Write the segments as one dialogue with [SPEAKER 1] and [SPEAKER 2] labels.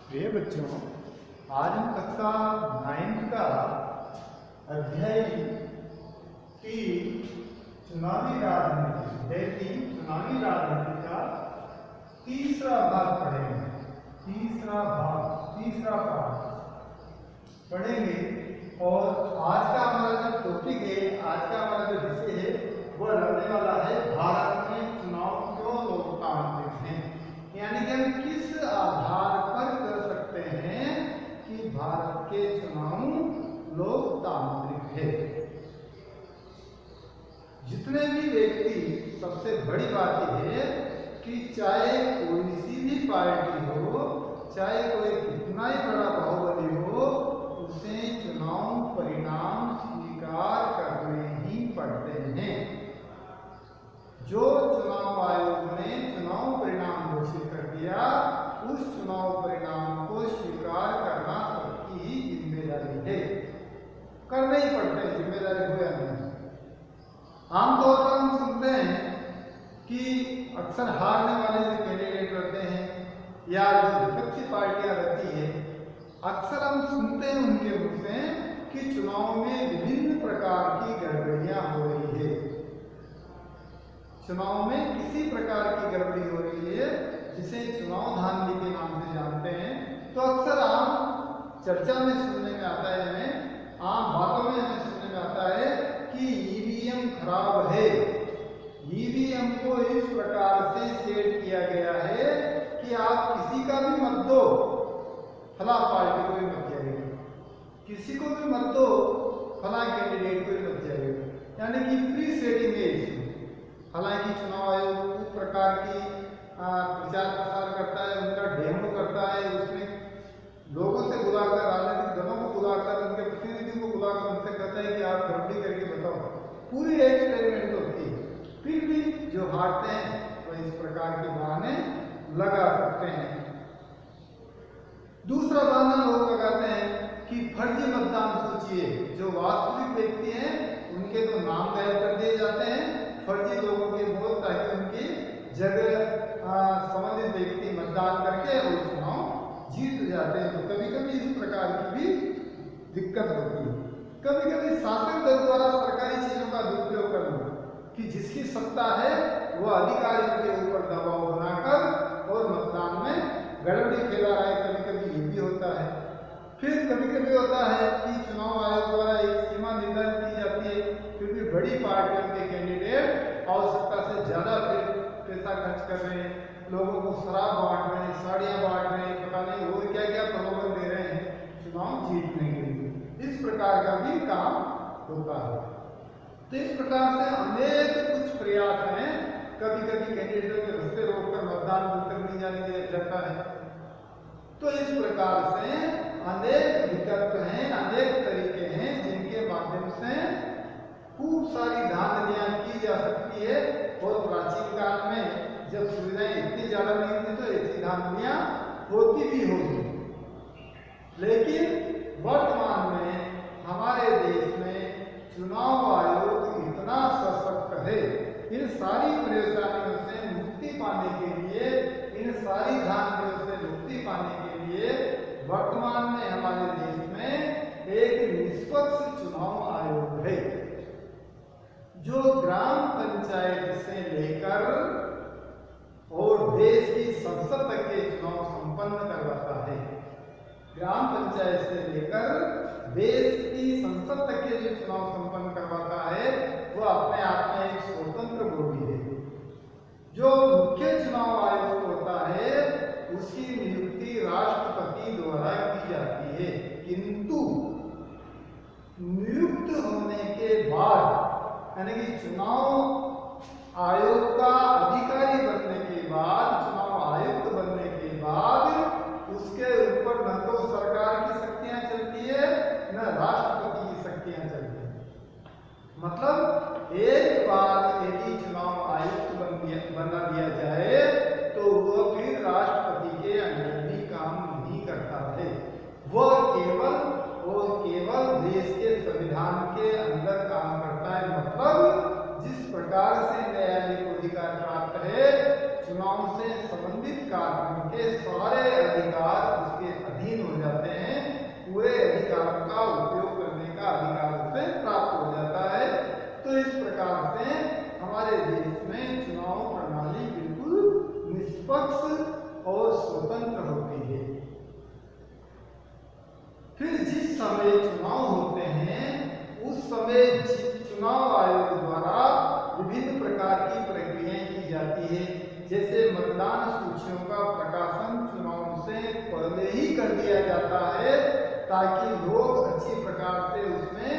[SPEAKER 1] प्रिय बच्चों, आज हम कक्षा 9 का अध्याय 3 चुनावी राजनीति का तीसरा भाग पढ़ेंगे। तीसरा पाठ पढ़ेंगे। और आज का हमारा जो टॉपिक है, आज का हमारा जो विषय है वो रहने वाला है भारत में चुनाव क्यों लोकतांत्रिक हैं। यानी कि हम किस आधार पर कर सकते हैं कि भारत के चुनाव लोकतांत्रिक है। जितने भी व्यक्ति, सबसे बड़ी बात यह है कि चाहे कोई सी भी पार्टी हो, चाहे कोई कितना ही बड़ा बाहुबली हो, उसे चुनाव परिणाम स्वीकार करने ही पड़ते हैं। जो चुनाव आयोग ने चुनाव परिणाम घोषित कर दिया, उस चुनाव परिणाम को स्वीकार करना सबकी ही जिम्मेदारी है। करना ही पड़ता है, जिम्मेदारी हो या नहीं। आमतौर पर हम सुनते हैं कि अक्सर हारने वाले जो कैंडिडेट रहते हैं या जो विपक्षी पार्टियां रहती है, अक्सर हम सुनते हैं उनके मुख से कि चुनाव में विभिन्न प्रकार की गड़बड़ियां हो रही है। चुनाव में किसी प्रकार की गड़बड़ी हो रही है जिसे चुनाव धांधली के नाम से जानते हैं। तो अक्सर आम चर्चा में सुनने में आता है, हमें आम बातों में हमें सुनने में आता है कि ईवीएम खराब है। ईवीएम को इस प्रकार से सेट किया गया है कि आप किसी का भी मत दो, फला पार्टी को भी मत जाएगा, किसी को भी मत दो, फला कैंडिडेट को भी मत जाएगा। यानी कि प्री सेटिंग है इसमें। हालांकि चुनाव आयोग उस प्रकार की प्रचार प्रसार करता है, उनका डेमो करता है, उसमें लोगों से बुलाकर, राजनीतिक दलों को बुलाकर, उनके प्रतिनिधियों को बुलाकर उनसे कहता है कि आप गड़बड़ी करके बताओ। पूरी एक्सपेरिमेंट होती है। फिर भी जो हारते हैं वो इस प्रकार के बहाने लगा सकते हैं। दूसरा बहाना लोग लगाते हैं कि फर्जी मतदान सूची है। जो वास्तविक व्यक्ति हैं उनके तो नाम गायब कर दिए जाते हैं, फर्जी लोगों के वोट, ताकि उनकी जगह संबंधित व्यक्ति मतदान करके और चुनाव जीत जाते हैं। तो कभी कभी इस प्रकार की भी दिक्कत होती है। कभी कभी शासक दल द्वारा सरकारी चीजों का दुरुपयोग करना, कि जिसकी सत्ता है वो अधिकारियों के ऊपर दबाव बनाकर और मतदान में गड़बड़ी फैला रहा है। कभी कभी ये भी होता है। फिर कभी कभी होता है कि चुनाव आयोग द्वारा एक सीमा निर्धारित की जाती है, फिर भी बड़ी पार्टियों के कैंडिडेट आवश्यकता से ज्यादा पैसा खर्च कर रहे हैं, लोगों को शराब बांट रहे हैं, साड़ियां बांट रहे हैं, पता नहीं और क्या क्या प्रलोभन दे रहे हैं चुनाव जीतने के लिए। इस प्रकार का भी काम होता है। तो इस प्रकार से अनेक कुछ प्रयास हैं। कभी कभी कैंडिडेटों के रास्ते रोककर मतदान बूथ तक नहीं जाने दिया जाता है। तो इस प्रकार से अनेक विकल्प हैं, अनेक तरीके हैं जिनके माध्यम से खूब सारी धांधलियां की जा सकती है। और प्राचीन काल में जब सुविधाएं इतनी ज्यादा नहीं थी तो ऐसी धांधलियां होती भी होगी। लेकिन वर्तमान में हमारे देश में चुनाव आयोग इतना सशक्त है, इन सारी परेशानियों से मुक्ति पाने के लिए, इन सारी धांधलियों से मुक्ति पाने के लिए वर्तमान में हमारे देश में एक निष्पक्ष चुनाव आयोग है, जो ग्राम पंचायत से लेकर और देश की संसद तक के चुनाव संपन्न करवाता है। ग्राम पंचायत से लेकर देश की संसद तक के जो चुनाव संपन्न करवाता है वो अपने आप में एक स्वतंत्र बॉडी है। जो मुख्य चुनाव आयुक्त होता है उसकी नियुक्ति राष्ट्रपति द्वारा की जाती है, किंतु नियुक्त होने के बाद, यानी कि चुनाव आयोग का अधिकारी बनने के बाद, चुनाव आयुक्त बनने के बाद उसके ऊपर न तो सरकार की शक्तियां चलती है, न राष्ट्रपति की शक्तियां चलती है। मतलब एक बार यदि चुनाव आयुक्त बना दिया जाए तो वह फिर राष्ट्रपति के अंडर भी काम नहीं करता है। वह केवल और केवल देश के संविधान के अंदर काम करता है। मतलब जिस प्रकार से न्यायालय को अधिकार स्वतंत्र होती है। फिर जिस समय चुनाव होते हैं उस समय चुनाव आयोग द्वारा विभिन्न प्रकार की प्रक्रियाएं की जाती है, जैसे मतदान सूचियों का प्रकाशन चुनाव से पहले ही कर दिया जाता है ताकि लोग अच्छी प्रकार से उसमें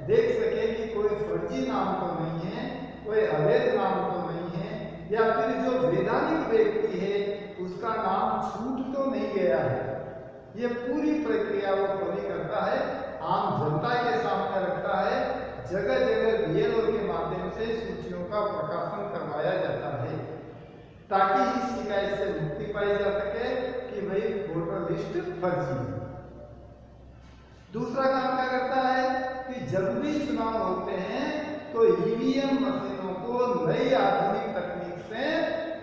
[SPEAKER 1] देख सके कि कोई फर्जी नाम तो नहीं है, कोई अवैध नाम तो नहीं है, या फिर जो वैधानिक व्यक्ति है उसका नाम छूट तो नहीं गया है। ये पूरी प्रक्रिया वो पूरी करता है, आम जनता के सामने रखता है, जगह जगह बीएलओ के माध्यम से सूचियों का प्रकाशन करवाया जाता है ताकि इस शिकायत से मुक्ति पाई जा सके कि भाई वोटर लिस्ट फर्जी है। दूसरा काम क्या करता है कि जब भी चुनाव होते हैं तो ईवीएम मशीनों को नई आधुनिक तकनीक से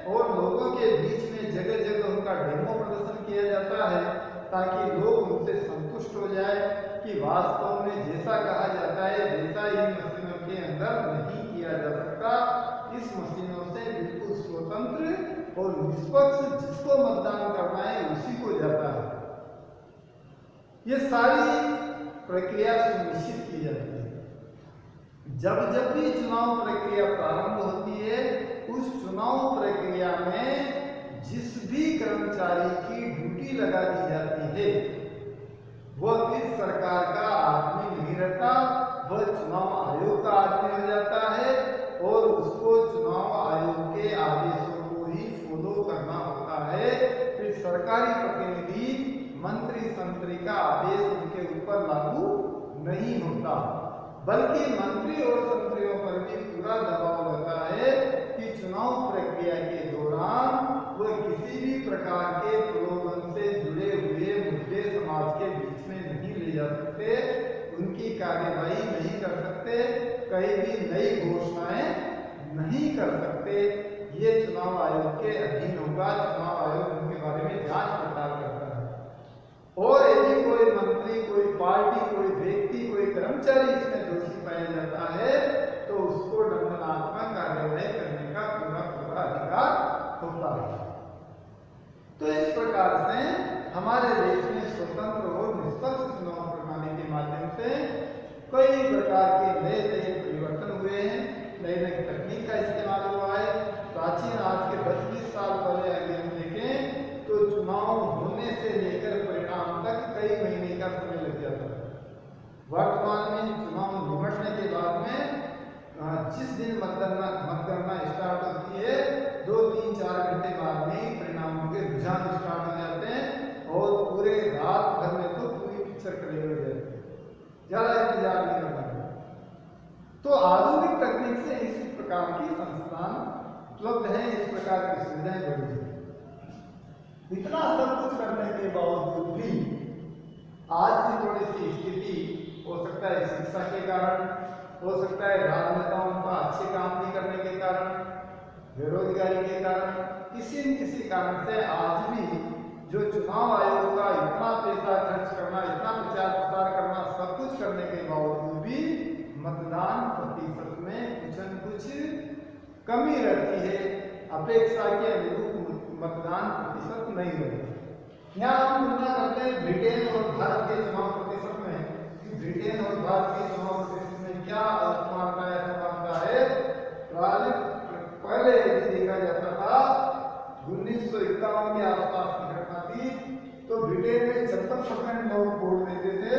[SPEAKER 1] और लोगों के बीच में जगह जगह उनका डेमो प्रदर्शन किया जाता है ताकि लोग उनसे संतुष्ट हो जाए कि वास्तव में जैसा कहा जाता है वैसा इन मशीनों के अंदर नहीं किया जा सकता। इस मशीनों से बिल्कुल स्वतंत्र और निष्पक्ष जिसको मतदान करना है उसी को जाता है। ये सारी प्रक्रिया सुनिश्चित की जाती है। जब जब भी चुनाव प्रक्रिया प्रारंभ होती है उस चुनाव प्रक्रिया में जिस भी कर्मचारी की ड्यूटी लगा दी जाती है वह फिर सरकार का आदमी नहीं रहता, वह चुनाव आयोग का आदमी हो जाता है और उसको चुनाव आयोग के आदेशों को ही फॉलो करना होता है। फिर सरकारी प्रतिनिधि मंत्री संतरी का आदेश उनके ऊपर लागू नहीं होता, बल्कि मंत्री और संतरियों पर भी पूरा दबाव रहता है कि चुनाव प्रक्रिया के दौरान वह किसी भी प्रकार के प्रलोभन से जुड़े हुए मुद्दे समाज के बीच में नहीं ले जा सकते, उनकी कार्यवाही नहीं कर सकते, कहीं भी नई घोषणाएं नहीं कर सकते। ये चुनाव आयोग के अधीन होगा। चुनाव आयोग उनके बारे में जांच पड़ताल करता है और यदि कोई मंत्री, कोई पार्टी, कोई व्यक्ति, कोई कर्मचारी इसमें दोषी पाया जाता है तो उसको दंडात्मक कार्यवाही करने का पूरा अधिकार होता है। तो इस प्रकार से हमारे देश में स्वतंत्र और निष्पक्ष चुनाव प्रणाली के माध्यम से कई प्रकार के नए नए परिवर्तन हुए हैं, नई नई तकनीक का इस्तेमाल हुआ है। प्राचीन आज के 10-20 साल पहले अगर हम देखें तो चुनाव होने से लेकर परिणाम तक कई महीने का समय लग जाता है। वर्तमान में चुनाव निपटने के बाद में जिस दिन मतगणना स्टार्ट होती है 2-3-4 घंटे बाद में परिणामों के रुझान स्टार्ट हो जाते हैं और पूरे रात भर में तो पूरी पिक्चर क्लियर हो जाती है, ज्यादा इंतजार नहीं करना है। तो आधुनिक तकनीक से इस प्रकार की संस्थान उपलब्ध है, इस प्रकार की सुविधाएं बढ़ी है। इतना सब कुछ करने के बावजूद भी आज की थोड़ी सी स्थिति हो सकता है शिक्षा के कारण, हो सकता है राजनेताओं का अच्छे काम नहीं करने के कारण, बेरोजगारी के कारण, किसी न किसी कारण से आज भी जो चुनाव आयोग का इतना पैसा खर्च करना, इतना प्रचार प्रसार करना, सब कुछ करने के बावजूद भी मतदान प्रतिशत में कुछ न कुछ कमी रहती है, अपेक्षा के अनुरूप मतदान प्रतिशत नहीं रहती। यहाँ हम तुलना करते हैं ब्रिटेन और भारत के चुनाव प्रतिशत में। ब्रिटेन और भारत के चुनाव प्रतिशत में क्या असमानता है, समानता है। पहले यदि देखा जाता था 1951 के आसपास की घटना थी तो ब्रिटेन में 76% लोग वोट देते थे,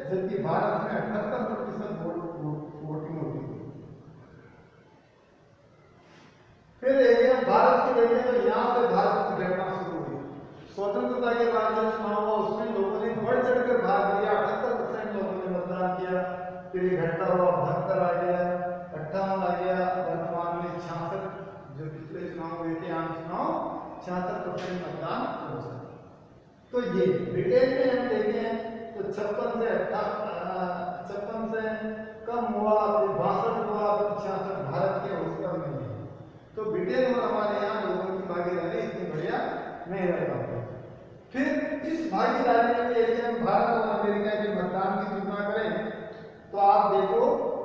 [SPEAKER 1] जबकि भारत में 78% वोटिंग होती थी। फिर भारत के बेटे तो यहाँ से भारत की घटना शुरू हुई। स्वतंत्रता के बाद जो चुनाव हुआ उसमें लोगों ने बढ़ चढ़कर भाग लिया, 78% लोगों ने मतदान किया। फिर ये घटना हुआ, 72 आ गया, 58 आ गया, वर्तमान में 66, जो पिछले चुनाव हुए थे आम चुनाव, 66% मतदान पहुंचा। तो ये ब्रिटेन में हम देखें तो 56 से कम हुआ, फिर 62 हुआ, फिर 66। भारत के उसका नहीं है। तो ब्रिटेन और हमारे यहाँ लोगों की भागीदारी इतनी बढ़िया नहीं रह पाती। फिर इस भागीदारी में यदि हम भारत और अमेरिका के मतदान की तुलना करें तो आप देखो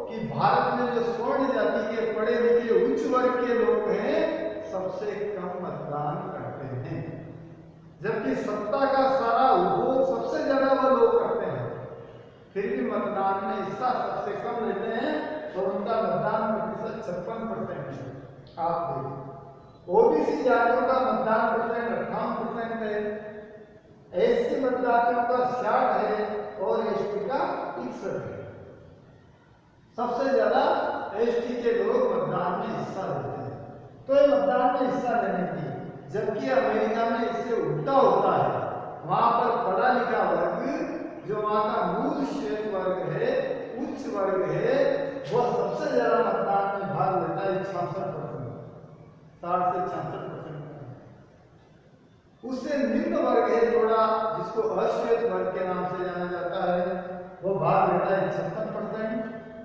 [SPEAKER 1] कि भारत में जो स्वर्ण जाति के पढ़े लिखे उच्च वर्ग के लोग हैं सबसे कम मतदान करते हैं। जबकि सत्ता का सारा उपभोग सबसे ज्यादा वो लोग करते हैं, फिर भी मतदान में हिस्सा सबसे कम लेते हैं और उनका मतदान प्रतिशत 56% है। आप देखिए ओबीसी जातियों का मतदान परसेंट 58% है, एससी मतदाताओं का 60 है और एसटी का 61 है। सबसे ज्यादा एसटी के लोग मतदान में हिस्सा लेते हैं। तो ये मतदान में हिस्सा लेने की, जबकि अमेरिका में इससे उल्टा होता है। वहां पर पढ़ा लिखा वर्ग, जो वहां का मूल श्वेत वर्ग है, उच्च वर्ग है, वह सबसे ज्यादा मतदान में भाग लेता है 66%, 60 से 66%। उससे निम्न वर्ग है थोड़ा, जिसको अश्वेत वर्ग के नाम से जाना जाता है, वो भाग लेता है 56%।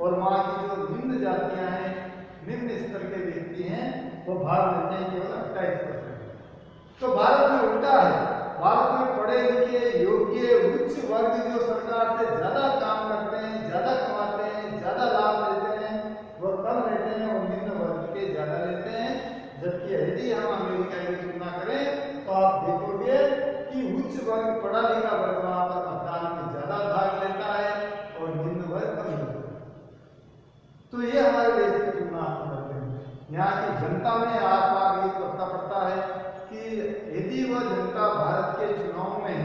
[SPEAKER 1] और वहां की जो निम्न जातियां हैं, निम्न स्तर के व्यक्ति हैं, वो भाग लेते हैं केवल 28%। तो भारत में उल्टा है। भारत में पढ़े लिखे योग्य उच्च वर्ग जो सरकार से ज्यादा काम करते हैं, ज्यादा कमाते हैं, ज्यादा लाभ लेते हैं, वो कम लेते हैं और निम्न वर्ग के ज्यादा लेते हैं। जबकि यदि हम अमेरिका की तुलना करें तो आप देखोगे कि उच्च वर्ग, पढ़ा लिखा वर्ग वहां पर मतदान में ज्यादा भाग लेता है और निम्न वर्ग कम लेता है। तो ये हमारे देश की तुलना करते हैं। यहाँ की जनता में आत्मा एक पता पड़ता है कि यदि वह जनता भारत के चुनाव में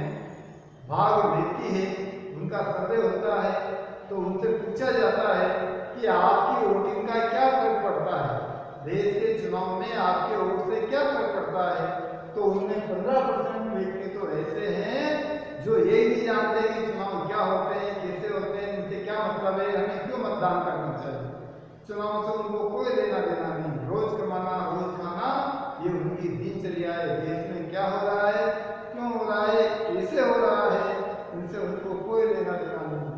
[SPEAKER 1] भाग लेती है, उनका सर्वे होता है, तो उनसे पूछा जाता है कि आपकी वोटिंग का क्या फर्क पड़ता है, देश के चुनाव में आपके वोट से क्या फर्क पड़ता है, तो उनमें 15% व्यक्ति तो ऐसे हैं जो ये नहीं जानते कि चुनाव क्या होते हैं, कैसे होते हैं, इनसे क्या मतलब है, हमें क्यों मतदान करना चाहिए। चुनाव से उनको कोई लेना देना नहीं, रोज कमाना, रोज खाना, ये उनकी दिनचर्या है। देश में क्या हो रहा है, क्यों हो रहा है, कैसे हो रहा है, इनसे उनको कोई लेना देना नहीं।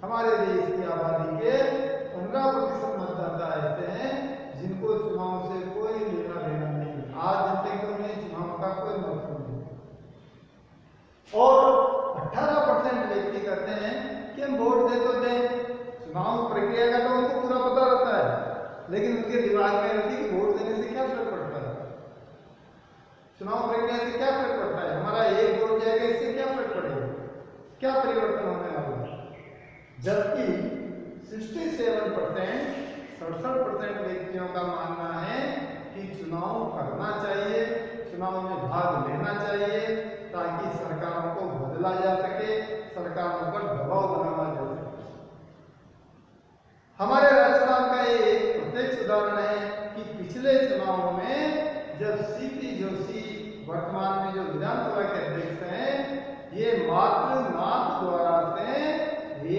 [SPEAKER 1] हमारे देश की आबादी के 15% मतदाता ऐसे हैं जिनको चुनाव से कोई लेना देना नहीं। आज जनता को उन्हें चुनाव का कोई मतलब नहीं। और 18% व्यक्ति कहते हैं कि हम वोट दे तो दें, चुनाव प्रक्रिया का तो उनको पूरा पता रहता है, लेकिन उनके दिमाग में रहती है कि वोट देने से क्या फर्क पड़ता है, चुनाव प्रक्रिया से क्या फर्क पड़ता है, हमारा एक वोट जाएगा इससे क्या फर्क पड़ेगा, क्या परिवर्तन होने वाला है। जबकि 67% व्यक्तियों का मानना है कि चुनाव करना चाहिए, चुनाव में भाग लेना चाहिए, ताकि सरकारों को बदला जा सके, सरकारों पर दबाव बनाया जा सके। हमारे राजस्थान का ये एक प्रत्यक्ष उदाहरण है कि पिछले चुनाव में जब सीपी जोशी वर्तमान में जो विधानसभा के अध्यक्ष हैं, ये मात्र नाथ द्वारा से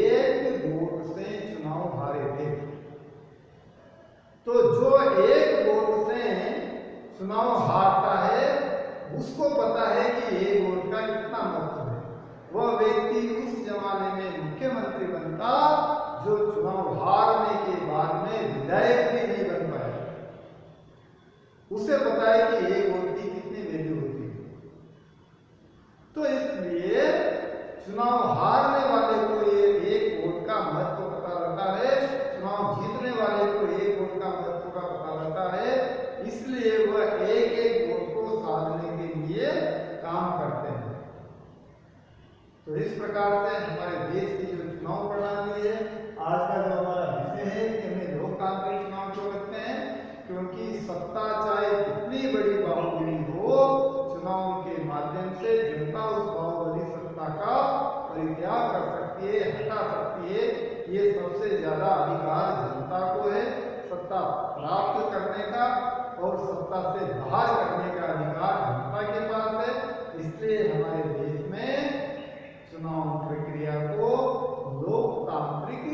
[SPEAKER 1] एक वोट से चुनाव हारे थे। तो जो एक वोट से चुनाव हारता है, उसको पता है कि एक वोट का कितना महत्व है। वह व्यक्ति उस जमाने में मुख्यमंत्री बनता जो चुनाव हारने के बाद में विधायक भी नहीं बन पाया। उसे पता है कि एक वोट की कितनी वैल्यू होती है। तो इसलिए चुनाव हारने वाले को ये एक वोट का महत्व पता रहता है, चुनाव जीतने वाले को एक वोट का महत्व का पता रहता है, इसलिए वह एक एक वोट को साधने के लिए काम करते हैं। तो इस प्रकार से हमारे देश की जो चुनाव प्रणाली है, आज का जो हमारा विषय है कि हमें लोकतांत्रिक चुनाव क्यों रखते हैं, क्योंकि सत्ता चाहे कितनी बड़ी बाहुबली हो, चुनाव के माध्यम से जनता उस बाहुबली सत्ता का परित्याग कर सकती है, हटा सकती है। ये सबसे ज्यादा अधिकार जनता को है, सत्ता प्राप्त करने का और सत्ता से बाहर करने का अधिकार जनता के पास है। इसलिए हमारे देश में चुनाव प्रक्रिया को लोकतांत्रिक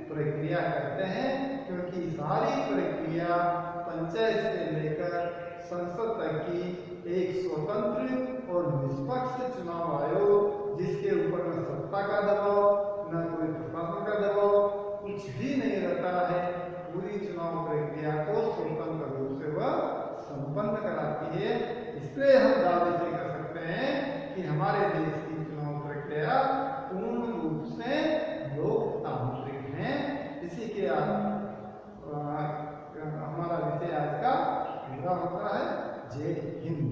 [SPEAKER 1] प्रक्रिया कहते हैं, क्योंकि सारी प्रक्रिया पंचायत से लेकर संसद तक की एक स्वतंत्र और निष्पक्ष चुनाव आयोग, जिसके ऊपर न सत्ता का दबाव, न कोई प्रशासन का दबाव, कुछ भी नहीं रहता है, पूरी चुनाव प्रक्रिया को स्वतंत्र रूप से वह संपन्न कराती है। इसलिए हम दावे से कह सकते हैं कि हमारे देश की चुनाव प्रक्रिया पूर्ण रूप से लोकतांत्रिक है। इसी के हमारा विषय आज का पूरा होता है। जय हिंद।